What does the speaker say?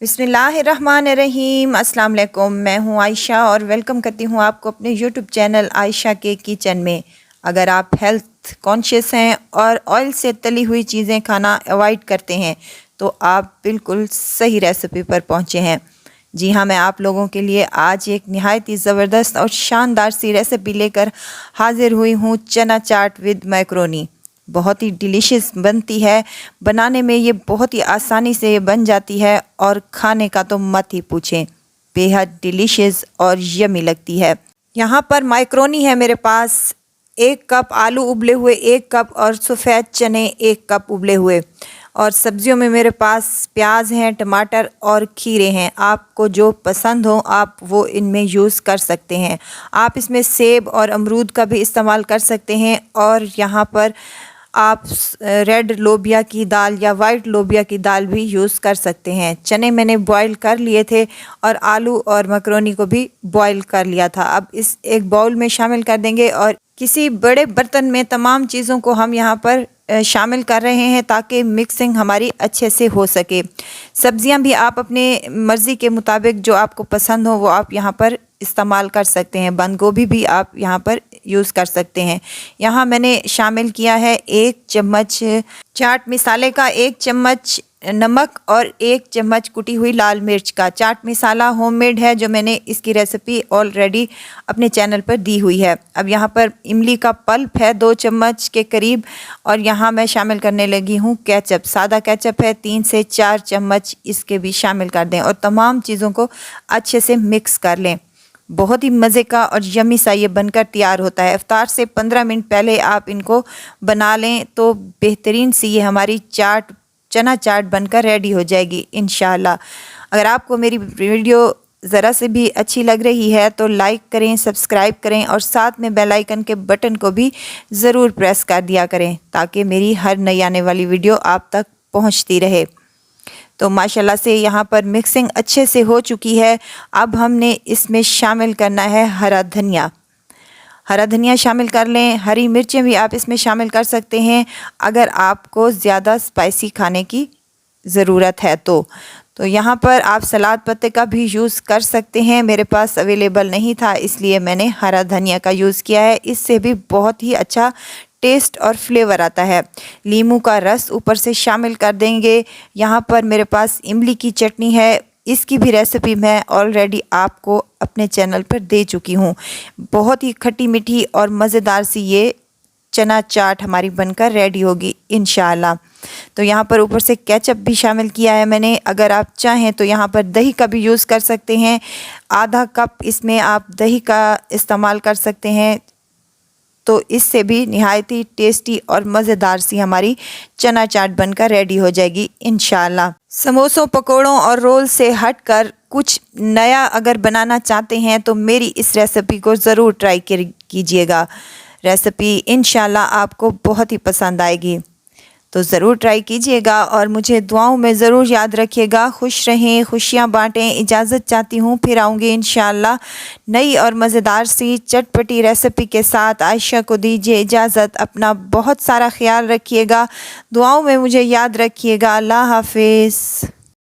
बिस्मिल्लाहिर्रहमानिर्रहीम। अस्सलाम वालेकुम। मैं हूं आयशा और वेलकम करती हूं आपको अपने यूट्यूब चैनल आयशा के किचन में। अगर आप हेल्थ कॉन्शियस हैं और ऑयल से तली हुई चीज़ें खाना अवॉइड करते हैं तो आप बिल्कुल सही रेसिपी पर पहुंचे हैं। जी हाँ, मैं आप लोगों के लिए आज एक नहायत ही ज़बरदस्त और शानदार सी रेसिपी लेकर हाजिर हुई हूँ। चना चाट विद मैक्रोनी। बहुत ही डिलीशियस बनती है। बनाने में ये बहुत ही आसानी से ये बन जाती है और खाने का तो मत ही पूछें, बेहद डिलीशियस और यमी लगती है। यहाँ पर मैक्रोनी है मेरे पास 1 कप, आलू उबले हुए 1 कप और सफ़ेद चने 1 कप उबले हुए। और सब्जियों में मेरे पास प्याज हैं, टमाटर और खीरे हैं। आपको जो पसंद हो आप वो इनमें यूज़ कर सकते हैं। आप इसमें सेब और अमरूद का भी इस्तेमाल कर सकते हैं। और यहाँ पर आप रेड लोबिया की दाल या वाइट लोबिया की दाल भी यूज़ कर सकते हैं। चने मैंने बॉईल कर लिए थे और आलू और मैक्रोनी को भी बॉईल कर लिया था। अब इस एक बाउल में शामिल कर देंगे और किसी बड़े बर्तन में तमाम चीज़ों को हम यहाँ पर शामिल कर रहे हैं ताकि मिक्सिंग हमारी अच्छे से हो सके। सब्जियां भी आप अपने मर्ज़ी के मुताबिक जो आपको पसंद हो वो आप यहाँ पर इस्तेमाल कर सकते हैं। बंद गोभी भी आप यहाँ पर यूज़ कर सकते हैं। यहाँ मैंने शामिल किया है 1 चम्मच चाट मसाले का, 1 चम्मच नमक और 1 चम्मच कुटी हुई लाल मिर्च का। चाट मसाला होममेड है जो मैंने इसकी रेसिपी ऑलरेडी अपने चैनल पर दी हुई है। अब यहाँ पर इमली का पल्प है 2 चम्मच के करीब। और यहाँ मैं शामिल करने लगी हूँ केचप। सादा केचप है 3 से 4 चम्मच, इसके भी शामिल कर दें और तमाम चीज़ों को अच्छे से मिक्स कर लें। बहुत ही मज़े का और यमी सा ये बनकर तैयार होता है। इफ्तार से 15 मिनट पहले आप इनको बना लें तो बेहतरीन सी ये हमारी चना चाट बनकर रेडी हो जाएगी इंशाल्लाह। अगर आपको मेरी वीडियो ज़रा से भी अच्छी लग रही है तो लाइक करें, सब्सक्राइब करें और साथ में बेल आइकन के बटन को भी ज़रूर प्रेस कर दिया करें ताकि मेरी हर नई आने वाली वीडियो आप तक पहुंचती रहे। तो माशाल्लाह से यहाँ पर मिक्सिंग अच्छे से हो चुकी है। अब हमने इसमें शामिल करना है हरा धनिया। हरा धनिया शामिल कर लें। हरी मिर्चें भी आप इसमें शामिल कर सकते हैं अगर आपको ज़्यादा स्पाइसी खाने की ज़रूरत है तो यहाँ पर आप सलाद पत्ते का भी यूज़ कर सकते हैं। मेरे पास अवेलेबल नहीं था इसलिए मैंने हरा धनिया का यूज़ किया है। इससे भी बहुत ही अच्छा टेस्ट और फ्लेवर आता है। नींबू का रस ऊपर से शामिल कर देंगे। यहाँ पर मेरे पास इमली की चटनी है, इसकी भी रेसिपी मैं ऑलरेडी आपको अपने चैनल पर दे चुकी हूँ। बहुत ही खट्टी मीठी और मज़ेदार सी ये चना चाट हमारी बनकर रेडी होगी इंशाल्लाह। तो यहाँ पर ऊपर से केचप भी शामिल किया है मैंने। अगर आप चाहें तो यहाँ पर दही का भी यूज़ कर सकते हैं। आधा कप इसमें आप दही का इस्तेमाल कर सकते हैं तो इससे भी निहायत ही टेस्टी और मज़ेदार सी हमारी चना चाट बनकर रेडी हो जाएगी इंशाल्लाह। समोसों, पकोड़ों और रोल से हटकर कुछ नया अगर बनाना चाहते हैं तो मेरी इस रेसिपी को ज़रूर ट्राई कीजिएगा। रेसिपी इंशाल्लाह आपको बहुत ही पसंद आएगी, तो ज़रूर ट्राई कीजिएगा और मुझे दुआओं में ज़रूर याद रखिएगा। खुश रहें, खुशियाँ बांटें। इजाज़त चाहती हूँ, फिर आऊँगी इंशाल्लाह नई और मज़ेदार सी चटपटी रेसिपी के साथ। आयशा को दीजिए इजाज़त। अपना बहुत सारा ख्याल रखिएगा, दुआओं में मुझे याद रखिएगा। अल्लाह हाफिज़।